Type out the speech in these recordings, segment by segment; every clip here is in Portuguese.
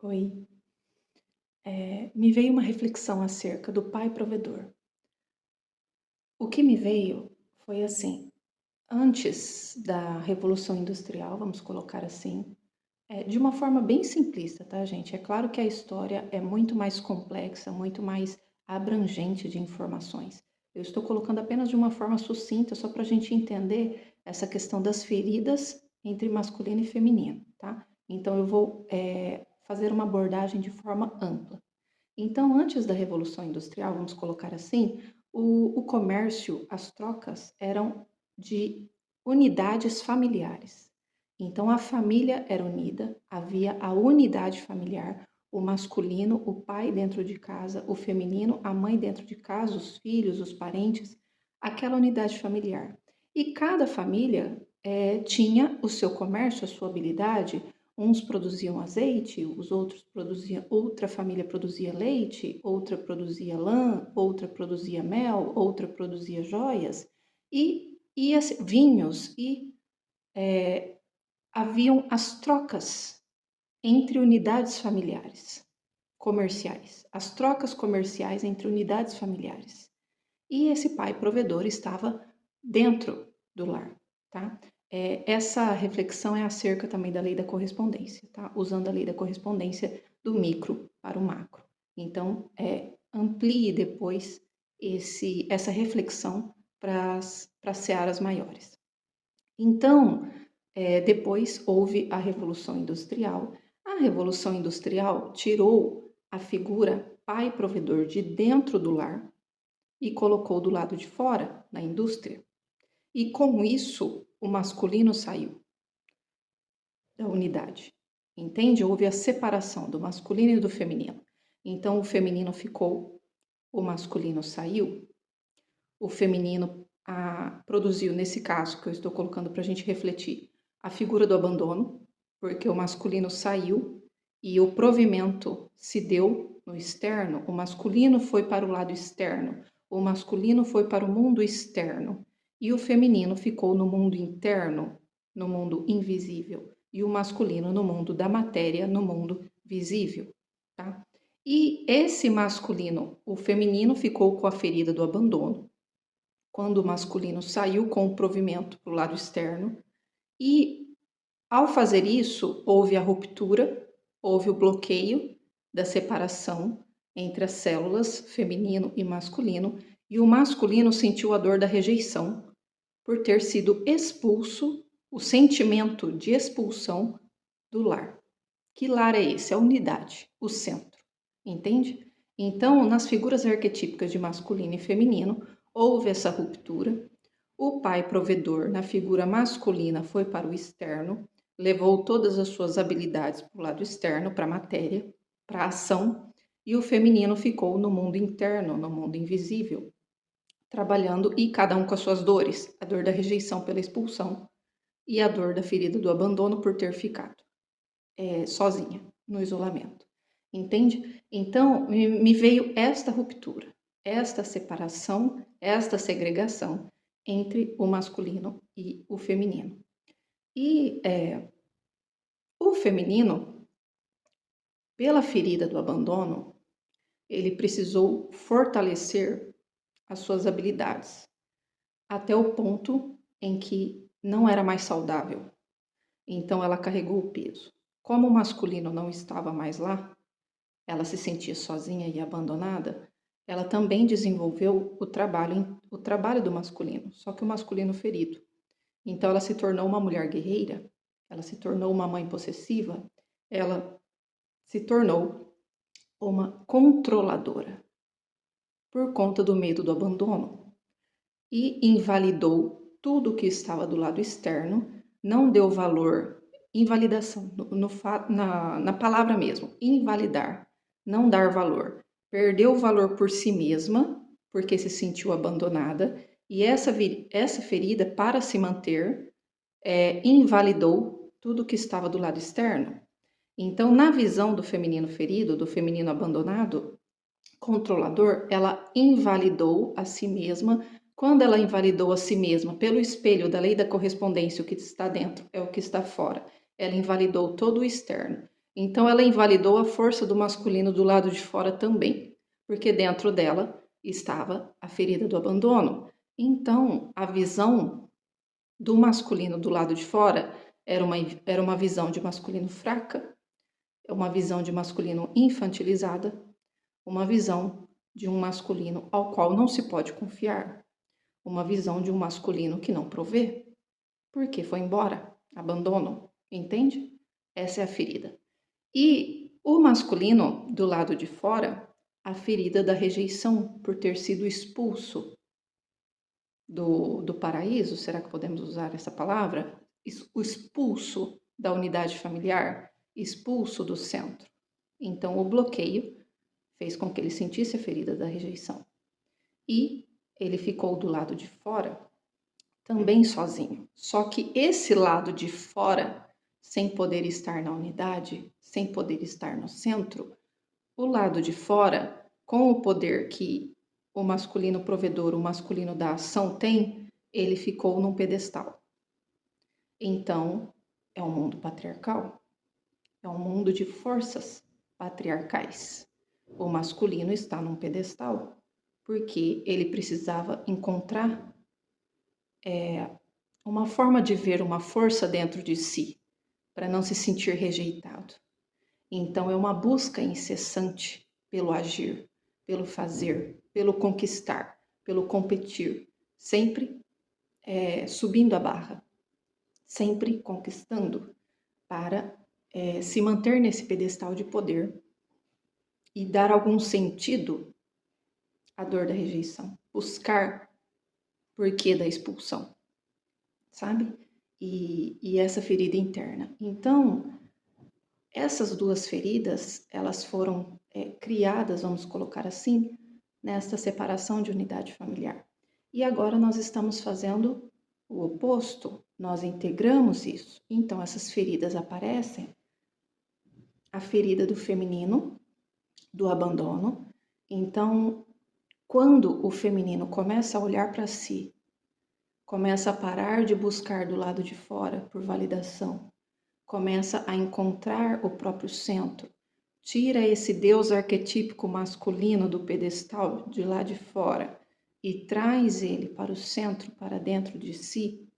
Oi. Me veio uma reflexão acerca do pai provedor. O que me veio foi assim: antes da Revolução Industrial, vamos colocar assim, de uma forma bem simplista, tá, gente? É claro que a história é muito mais complexa, muito mais abrangente de informações. Eu estou colocando apenas de uma forma sucinta, só para a gente entender essa questão das feridas entre masculino e feminino, tá? Então, eu vou fazer uma abordagem de forma ampla. Então, antes da Revolução Industrial, vamos colocar assim, o comércio, as trocas eram de unidades familiares. Então, a família era unida, havia a unidade familiar, o masculino, o pai dentro de casa, o feminino, a mãe dentro de casa, os filhos, os parentes, aquela unidade familiar. E cada família tinha o seu comércio, a sua habilidade. Uns produziam azeite, os outros produziam, outra família produzia leite, outra produzia lã, outra produzia mel, outra produzia joias e vinhos e haviam as trocas entre unidades familiares, comerciais, as trocas comerciais entre unidades familiares. E esse pai provedor estava dentro do lar, tá? Essa reflexão é acerca também da lei da correspondência, tá? Usando a lei da correspondência do micro para o macro. Então, amplie depois essa reflexão para as searas maiores. Então, depois houve a Revolução Industrial. A Revolução Industrial tirou a figura pai provedor de dentro do lar e colocou do lado de fora, na indústria. E com isso, o masculino saiu da unidade. Entende? Houve a separação do masculino e do feminino. Então, o feminino ficou, o masculino saiu, o feminino produziu, nesse caso que eu estou colocando para a gente refletir, a figura do abandono, porque o masculino saiu e o provimento se deu no externo, o masculino foi para o lado externo, o masculino foi para o mundo externo e o feminino ficou no mundo interno, no mundo invisível, e o masculino no mundo da matéria, no mundo visível, tá? E esse masculino, o feminino ficou com a ferida do abandono, quando o masculino saiu com o provimento para o lado externo, e ao fazer isso, houve a ruptura, houve o bloqueio da separação entre as células feminino e masculino, e o masculino sentiu a dor da rejeição por ter sido expulso, o sentimento de expulsão do lar. Que lar é esse? A unidade, o centro, entende? Então, nas figuras arquetípicas de masculino e feminino, houve essa ruptura. O pai provedor, na figura masculina, foi para o externo, levou todas as suas habilidades para o lado externo, para a matéria, para a ação, e o feminino ficou no mundo interno, no mundo invisível, trabalhando, e cada um com as suas dores, a dor da rejeição pela expulsão e a dor da ferida do abandono por ter ficado sozinha, no isolamento. Entende? Então, me veio esta ruptura, esta separação, esta segregação entre o masculino e o feminino. E o feminino, pela ferida do abandono, ele precisou fortalecer as suas habilidades, até o ponto em que não era mais saudável. Então, ela carregou o peso. Como o masculino não estava mais lá, ela se sentia sozinha e abandonada, ela também desenvolveu o trabalho do masculino, só que o masculino ferido. Então ela se tornou uma mulher guerreira, ela se tornou uma mãe possessiva, ela se tornou uma controladora por conta do medo do abandono e invalidou tudo que estava do lado externo, não deu valor, invalidação, na palavra mesmo, invalidar, não dar valor. Perdeu o valor por si mesma, porque se sentiu abandonada, e essa ferida, para se manter, invalidou tudo que estava do lado externo. Então, na visão do feminino ferido, do feminino abandonado, controlador, ela invalidou a si mesma. Quando ela invalidou a si mesma pelo espelho da lei da correspondência, o que está dentro é o que está fora. Ela invalidou todo o externo. Então ela invalidou a força do masculino do lado de fora também, porque dentro dela estava a ferida do abandono. Então a visão do masculino do lado de fora era uma visão de masculino fraca, uma visão de masculino infantilizada, uma visão de um masculino ao qual não se pode confiar, uma visão de um masculino que não provê, porque foi embora, abandono, entende? Essa é a ferida. E o masculino do lado de fora, a ferida da rejeição por ter sido expulso do paraíso, será que podemos usar essa palavra? O expulso da unidade familiar, expulso do centro. Então, o bloqueio fez com que ele sentisse a ferida da rejeição. E ele ficou do lado de fora também sozinho. Só que esse lado de fora, sem poder estar na unidade, sem poder estar no centro, o lado de fora, com o poder que o masculino provedor, o masculino da ação tem, ele ficou num pedestal. Então, é um mundo patriarcal. É um mundo de forças patriarcais. O masculino está num pedestal porque ele precisava encontrar uma forma de ver uma força dentro de si para não se sentir rejeitado. Então, é uma busca incessante pelo agir, pelo fazer, pelo conquistar, pelo competir, sempre subindo a barra, sempre conquistando para se manter nesse pedestal de poder e dar algum sentido à dor da rejeição, buscar porquê da expulsão, sabe? E essa ferida interna. Então, essas duas feridas, elas foram criadas, vamos colocar assim, nesta separação de unidade familiar. E agora nós estamos fazendo o oposto, nós integramos isso. Então, essas feridas aparecem, a ferida do feminino, do abandono. Então, quando o feminino começa a olhar para si, começa a parar de buscar do lado de fora por validação, começa a encontrar o próprio centro, tira esse Deus arquetípico masculino do pedestal de lá de fora e traz ele para o centro, para dentro de si,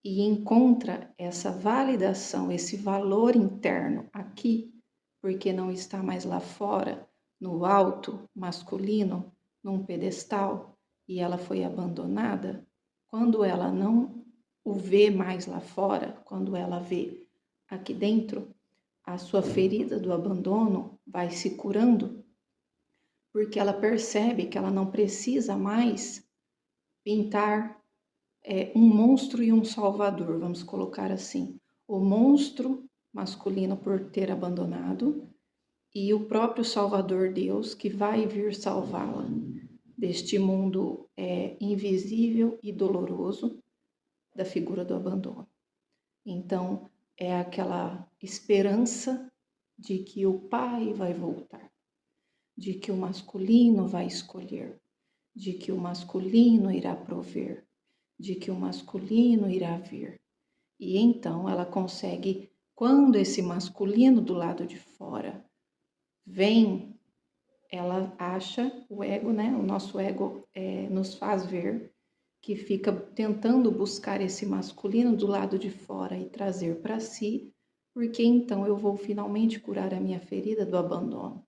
e encontra essa validação, esse valor interno aqui, porque não está mais lá fora, no alto masculino, num pedestal, e ela foi abandonada. Quando ela não o vê mais lá fora, quando ela vê aqui dentro, a sua ferida do abandono vai se curando, porque ela percebe que ela não precisa mais pintar um monstro e um salvador, vamos colocar assim. O monstro masculino por ter abandonado e o próprio Salvador Deus que vai vir salvá-la deste mundo invisível e doloroso da figura do abandono. Então, é aquela esperança de que o pai vai voltar, de que o masculino vai escolher, de que o masculino irá prover, de que o masculino irá vir. E então ela consegue, quando esse masculino do lado de fora vem, ela acha, o ego, né? O nosso ego nos faz ver que fica tentando buscar esse masculino do lado de fora e trazer para si, porque então eu vou finalmente curar a minha ferida do abandono.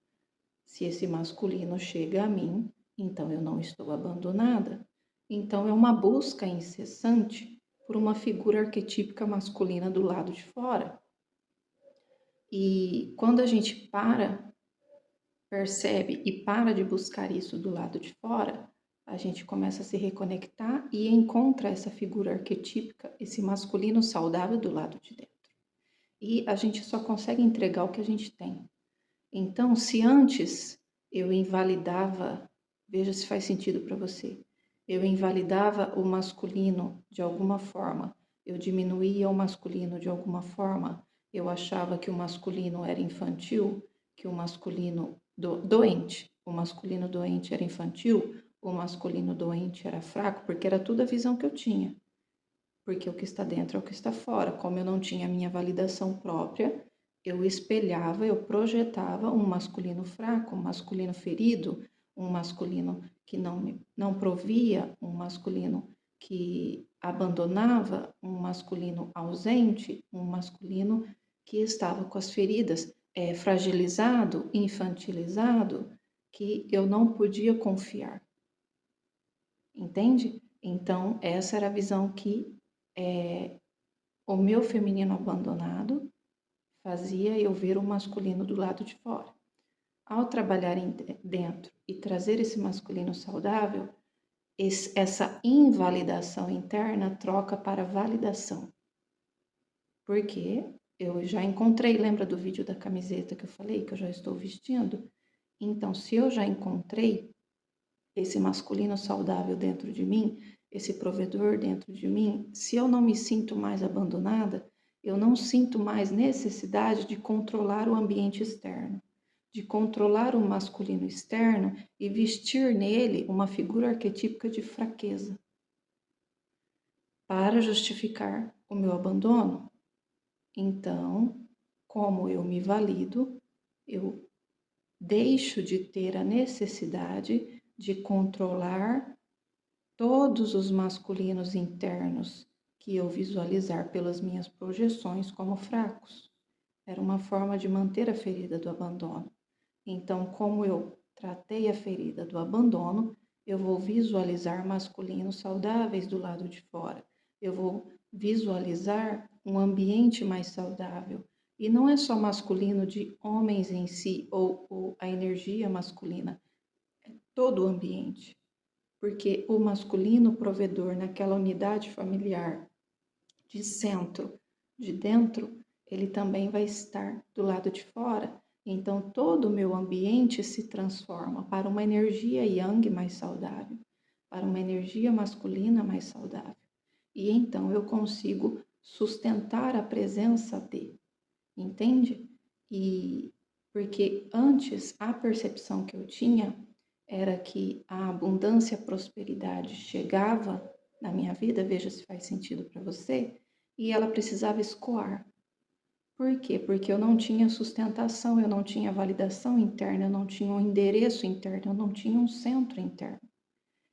Se esse masculino chega a mim, então eu não estou abandonada. Então é uma busca incessante por uma figura arquetípica masculina do lado de fora. E quando a gente percebe e para de buscar isso do lado de fora, a gente começa a se reconectar e encontra essa figura arquetípica, esse masculino saudável do lado de dentro. E a gente só consegue entregar o que a gente tem. Então, se antes eu invalidava, veja se faz sentido para você, eu invalidava o masculino de alguma forma, eu diminuía o masculino de alguma forma, eu achava que o masculino era infantil, que o masculino doente, o masculino doente era infantil, o masculino doente era fraco, porque era tudo a visão que eu tinha. Porque o que está dentro é o que está fora. Como eu não tinha a minha validação própria, eu espelhava, eu projetava um masculino fraco, um masculino ferido, um masculino que não provia, um masculino que abandonava, um masculino ausente, um masculino que estava com as feridas fragilizado, infantilizado, que eu não podia confiar. Entende? Então, essa era a visão que o meu feminino abandonado fazia eu ver o masculino do lado de fora. Ao trabalhar dentro e trazer esse masculino saudável, essa invalidação interna troca para validação. Porque eu já encontrei, lembra do vídeo da camiseta que eu falei, que eu já estou vestindo? Então, se eu já encontrei esse masculino saudável dentro de mim, esse provedor dentro de mim, se eu não me sinto mais abandonada, eu não sinto mais necessidade de controlar o ambiente externo, de controlar o masculino externo e vestir nele uma figura arquetípica de fraqueza para justificar o meu abandono. Então, como eu me valido, eu deixo de ter a necessidade de controlar todos os masculinos internos que eu visualizar pelas minhas projeções como fracos. Era uma forma de manter a ferida do abandono. Então, como eu tratei a ferida do abandono, eu vou visualizar masculinos saudáveis do lado de fora. Eu vou visualizar um ambiente mais saudável. E não é só masculino de homens em si ou a energia masculina, é todo o ambiente. Porque o masculino provedor naquela unidade familiar de centro, de dentro, ele também vai estar do lado de fora. Então, todo o meu ambiente se transforma para uma energia yang mais saudável, para uma energia masculina mais saudável. E então eu consigo sustentar a presença de, entende? E porque antes a percepção que eu tinha era que a abundância e a prosperidade chegava na minha vida, veja se faz sentido para você, e ela precisava escoar. Por quê? Porque eu não tinha sustentação, eu não tinha validação interna, eu não tinha um endereço interno, eu não tinha um centro interno.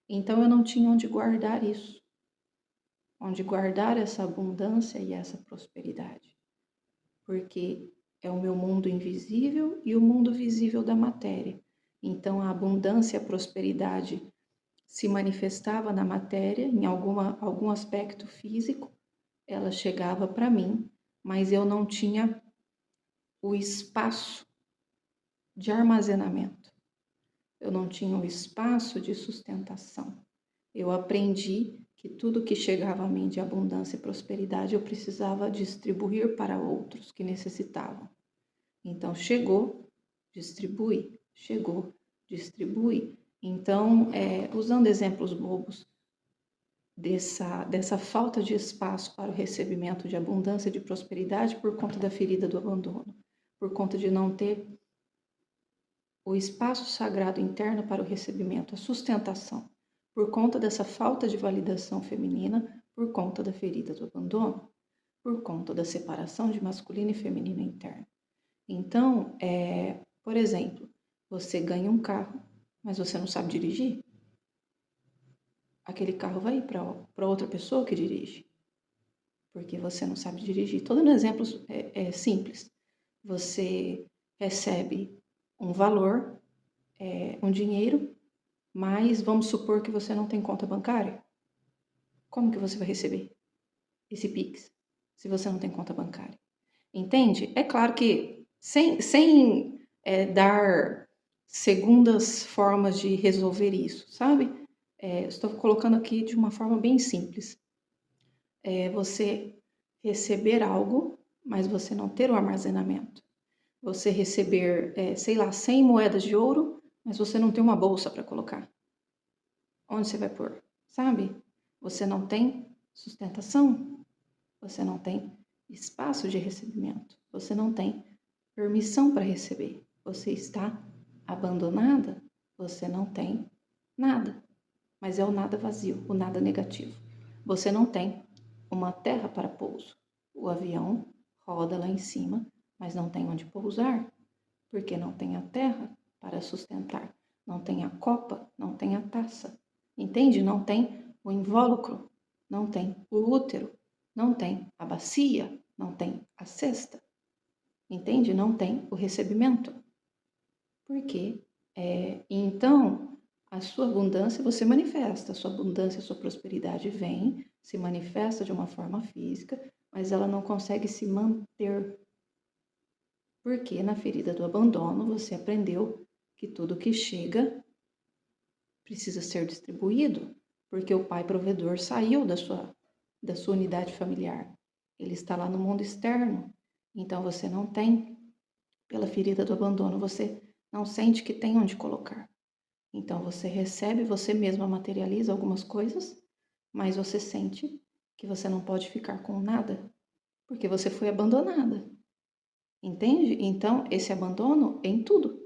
Então eu não tinha onde guardar isso, onde guardar essa abundância e essa prosperidade. Porque é o meu mundo invisível e o mundo visível da matéria. Então a abundância e a prosperidade se manifestava na matéria, em algum aspecto físico, ela chegava para mim, mas eu não tinha o espaço de armazenamento, eu não tinha o espaço de sustentação. Eu aprendi que tudo que chegava a mim de abundância e prosperidade eu precisava distribuir para outros que necessitavam. Então chegou, distribui, chegou, distribui. Então, usando exemplos bobos, dessa falta de espaço para o recebimento de abundância e de prosperidade por conta da ferida do abandono, por conta de não ter o espaço sagrado interno para o recebimento, a sustentação, por conta dessa falta de validação feminina, por conta da ferida do abandono, por conta da separação de masculino e feminino interno. Então, por exemplo, você ganha um carro, mas você não sabe dirigir? Aquele carro vai ir para outra pessoa que dirige, porque você não sabe dirigir. Todo no exemplo simples. Você recebe um valor, um dinheiro, mas vamos supor que você não tem conta bancária. Como que você vai receber esse Pix se você não tem conta bancária? Entende? É claro que sem dar segundas formas de resolver isso, sabe? Estou colocando aqui de uma forma bem simples. Você receber algo, mas você não ter o armazenamento. Você receber, 100 moedas de ouro, mas você não tem uma bolsa para colocar. Onde você vai pôr? Sabe? Você não tem sustentação, você não tem espaço de recebimento, você não tem permissão para receber. Você está abandonada, você não tem nada, mas é o nada vazio, o nada negativo. Você não tem uma terra para pouso. O avião roda lá em cima, mas não tem onde pousar, porque não tem a terra para sustentar, não tem a copa, não tem a taça, entende? Não tem o invólucro, não tem o útero, não tem a bacia, não tem a cesta, entende? Não tem o recebimento. Por quê? Então, a sua abundância você manifesta, a sua abundância, a sua prosperidade vem, se manifesta de uma forma física, mas ela não consegue se manter. Porque na ferida do abandono você aprendeu que tudo que chega precisa ser distribuído, porque o pai provedor saiu da sua unidade familiar. Ele está lá no mundo externo. Então você não tem, pela ferida do abandono, você não sente que tem onde colocar. Então você recebe, você mesma materializa algumas coisas, mas você sente que você não pode ficar com nada, porque você foi abandonada. Entende? Então, esse abandono é em tudo.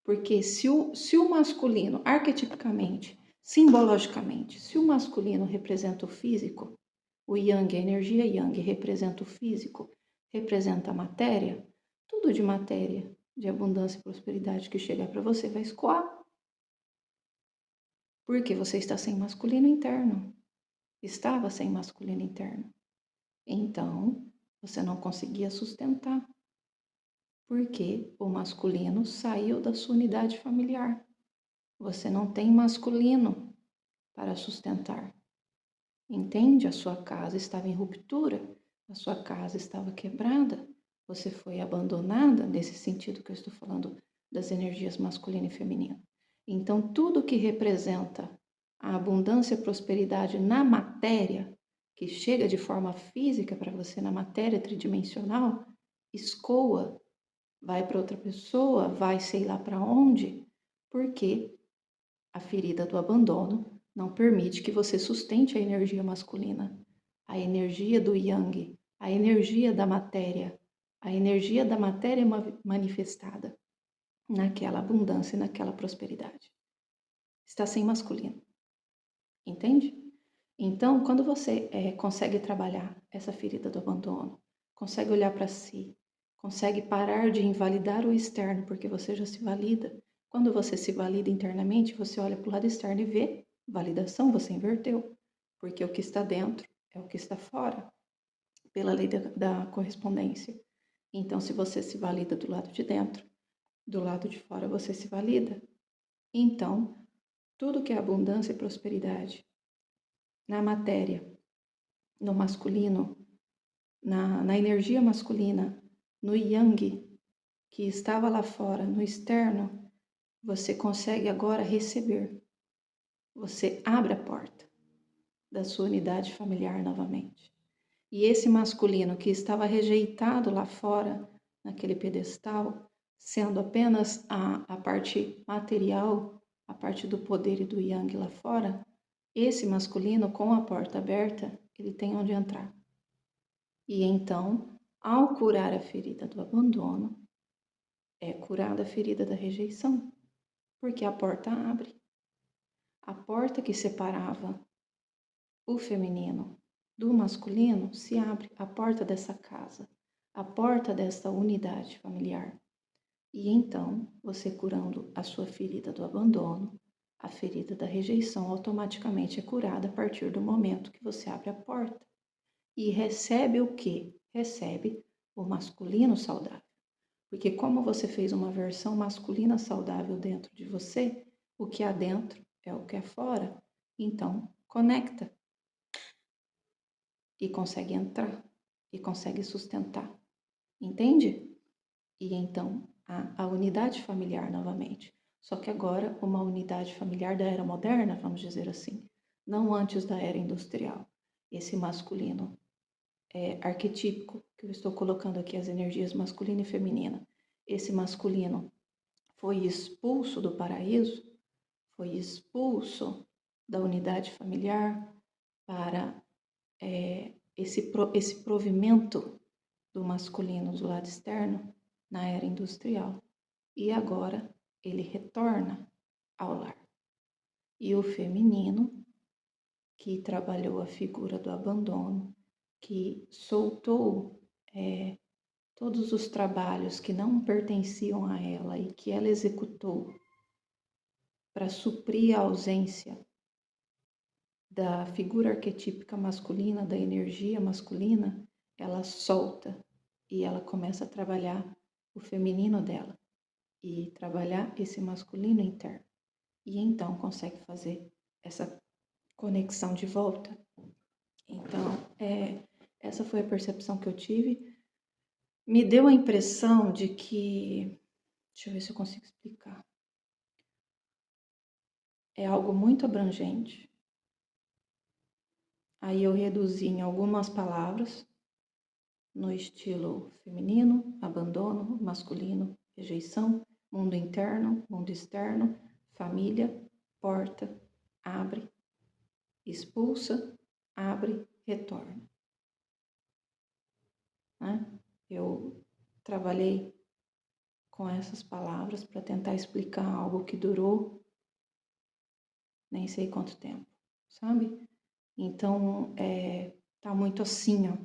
Porque se o masculino, arquetipicamente, simbologicamente, se o masculino representa o físico, o yang, a energia yang representa o físico, representa a matéria, tudo de matéria, de abundância e prosperidade que chegar para você vai escoar. Porque você está sem masculino interno. Estava sem masculino interno. Então, você não conseguia sustentar. Porque o masculino saiu da sua unidade familiar. Você não tem masculino para sustentar. Entende? A sua casa estava em ruptura, a sua casa estava quebrada, você foi abandonada, nesse sentido que eu estou falando das energias masculina e feminina. Então, tudo que representa a abundância e prosperidade na matéria, que chega de forma física para você na matéria tridimensional, escoa, vai para outra pessoa, vai sei lá para onde, porque a ferida do abandono não permite que você sustente a energia masculina, a energia do yang, a energia da matéria, a energia da matéria manifestada naquela abundância e naquela prosperidade. Está sem masculino, entende? Então, quando você consegue trabalhar essa ferida do abandono, consegue olhar para si, consegue parar de invalidar o externo, porque você já se valida. Quando você se valida internamente, você olha para o lado externo e vê validação, você inverteu. Porque o que está dentro é o que está fora, pela lei da correspondência. Então, se você se valida do lado de dentro, do lado de fora você se valida. Então, tudo que é abundância e prosperidade na matéria, no masculino, na energia masculina, no yang, que estava lá fora, no externo, você consegue agora receber. Você abre a porta da sua unidade familiar novamente. E esse masculino que estava rejeitado lá fora, naquele pedestal, sendo apenas a parte material, a parte do poder e do yang lá fora, esse masculino, com a porta aberta, ele tem onde entrar. E então, ao curar a ferida do abandono, é curada a ferida da rejeição, porque a porta abre. A porta que separava o feminino do masculino se abre, a porta dessa casa, a porta dessa unidade familiar. E então, você curando a sua ferida do abandono, a ferida da rejeição automaticamente é curada a partir do momento que você abre a porta. E recebe o quê? Recebe o masculino saudável. Porque como você fez uma versão masculina saudável dentro de você, o que há dentro é o que é fora. Então, conecta e consegue entrar e consegue sustentar. Entende? E então, a unidade familiar novamente. Só que agora uma unidade familiar da era moderna, vamos dizer assim, não antes da era industrial. Esse masculino arquetípico, que eu estou colocando aqui as energias masculina e feminina. Esse masculino foi expulso do paraíso, foi expulso da unidade familiar para esse provimento do masculino do lado externo na era industrial. E agora ele retorna ao lar. E o feminino, que trabalhou a figura do abandono, que soltou todos os trabalhos que não pertenciam a ela e que ela executou para suprir a ausência da figura arquetípica masculina, da energia masculina, ela solta e ela começa a trabalhar o feminino dela e trabalhar esse masculino interno. E então consegue fazer essa conexão de volta. Então, essa foi a percepção que eu tive. Me deu a impressão de que, deixa eu ver se eu consigo explicar. É algo muito abrangente. Aí eu reduzi em algumas palavras, no estilo feminino, abandono, masculino, rejeição, mundo interno, mundo externo, família, porta, abre, expulsa, abre, retorna. Né? Eu trabalhei com essas palavras para tentar explicar algo que durou nem sei quanto tempo, sabe? Então, tá muito assim, ó,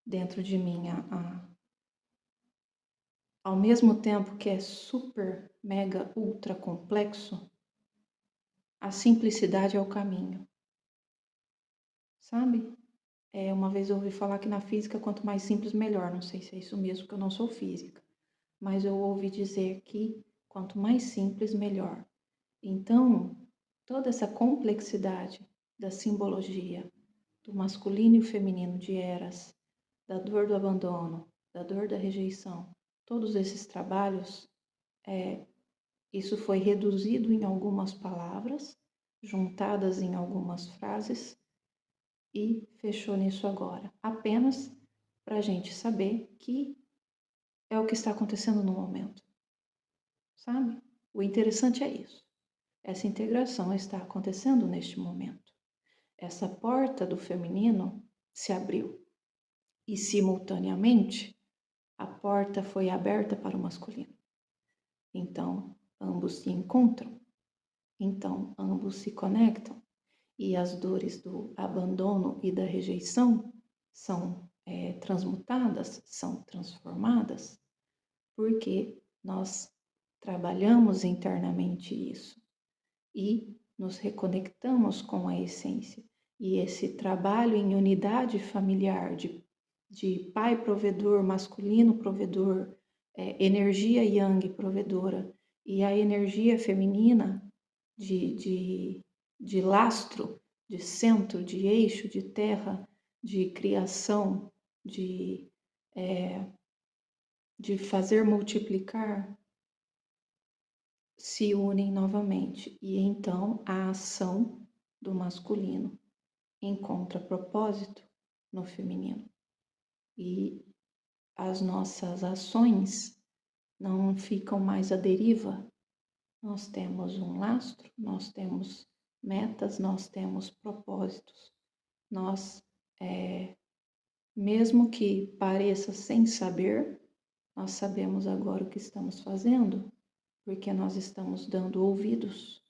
dentro de mim. Ao mesmo tempo que é super, mega, ultra complexo, a simplicidade é o caminho, sabe? Uma vez eu ouvi falar que na física, quanto mais simples, melhor. Não sei se é isso mesmo, porque eu não sou física. Mas eu ouvi dizer que quanto mais simples, melhor. Então, toda essa complexidade da simbologia, do masculino e o feminino de Eras, da dor do abandono, da dor da rejeição, todos esses trabalhos, isso foi reduzido em algumas palavras, juntadas em algumas frases e fechou nisso agora. Apenas para a gente saber que é o que está acontecendo no momento, sabe? O interessante é isso. Essa integração está acontecendo neste momento. Essa porta do feminino se abriu e, simultaneamente, a porta foi aberta para o masculino. Então, ambos se encontram. Então, ambos se conectam. E as dores do abandono e da rejeição são transmutadas, são transformadas, porque nós trabalhamos internamente isso e nos reconectamos com a essência. E esse trabalho em unidade familiar de pai provedor, masculino provedor, energia yang provedora e a energia feminina de lastro, de centro, de eixo, de terra, de criação, de fazer multiplicar, se unem novamente. E então a ação do masculino encontra propósito no feminino. E as nossas ações não ficam mais à deriva. Nós temos um lastro, nós temos metas, nós temos propósitos. Nós, mesmo que pareça sem saber, nós sabemos agora o que estamos fazendo, porque nós estamos dando ouvidos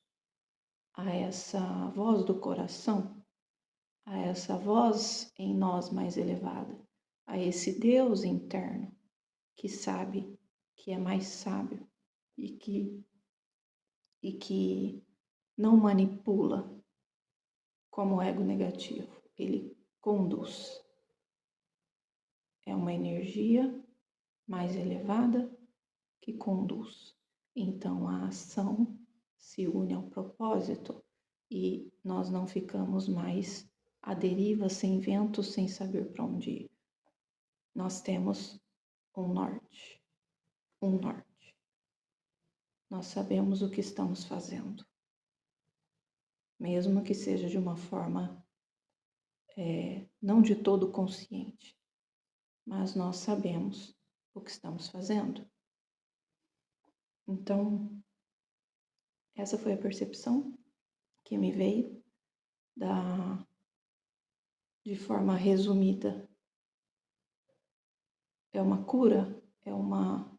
a essa voz do coração, a essa voz em nós mais elevada, a esse Deus interno que sabe, que é mais sábio e que não manipula como ego negativo, ele conduz. É uma energia mais elevada que conduz. Então a ação se une ao propósito e nós não ficamos mais à deriva, sem vento, sem saber para onde ir. Nós temos um norte, um norte. Nós sabemos o que estamos fazendo, mesmo que seja de uma forma não de todo consciente, mas nós sabemos o que estamos fazendo. Então, essa foi a percepção que me veio de forma resumida. É uma cura, é uma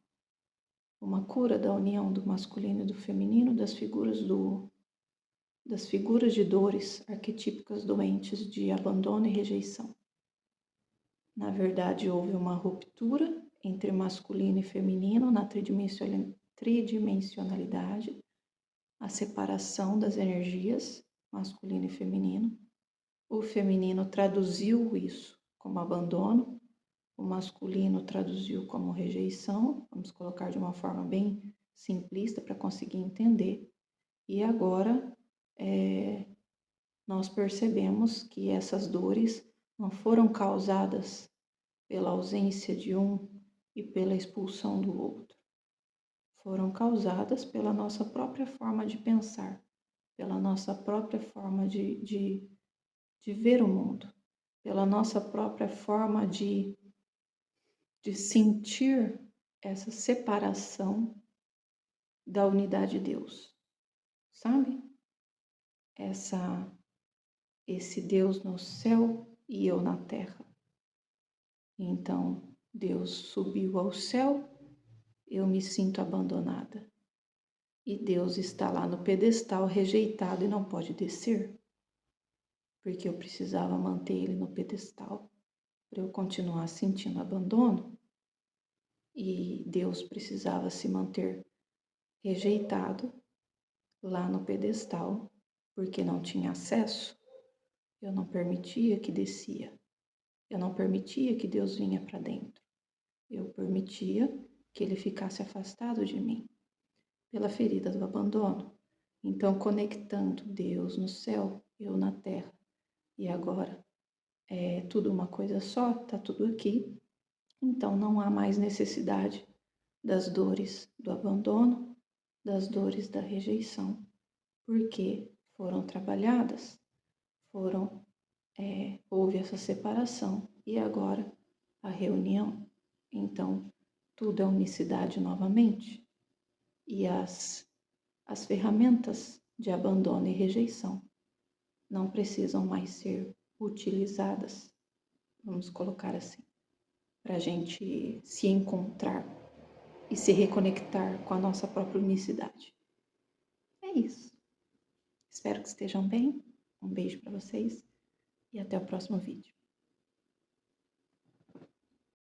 cura da união do masculino e do feminino, das figuras de dores arquetípicas doentes de abandono e rejeição. Na verdade, houve uma ruptura entre masculino e feminino na tridimensionalidade, a separação das energias, masculino e feminino. O feminino traduziu isso como abandono, o masculino traduziu como rejeição, vamos colocar de uma forma bem simplista para conseguir entender. E agora nós percebemos que essas dores não foram causadas pela ausência de um e pela expulsão do outro. Foram causadas pela nossa própria forma de pensar, pela nossa própria forma de ver o mundo, pela nossa própria forma de sentir essa separação da unidade de Deus, sabe? Esse Deus no céu e eu na terra. Então, Deus subiu ao céu, eu me sinto abandonada. E Deus está lá no pedestal rejeitado e não pode descer, porque eu precisava manter ele no pedestal para eu continuar sentindo abandono. E Deus precisava se manter rejeitado lá no pedestal, porque não tinha acesso. Eu não permitia que descia. Eu não permitia que Deus vinha para dentro. Eu permitia que ele ficasse afastado de mim, pela ferida do abandono. Então, conectando Deus no céu, eu na terra, e agora é tudo uma coisa só, tá tudo aqui. Então, não há mais necessidade das dores do abandono, das dores da rejeição, porque foram trabalhadas, houve essa separação e agora a reunião. Então, tudo é unicidade novamente e as ferramentas de abandono e rejeição não precisam mais ser utilizadas, vamos colocar assim, para a gente se encontrar e se reconectar com a nossa própria unicidade. É isso. Espero que estejam bem. Um beijo para vocês e até o próximo vídeo.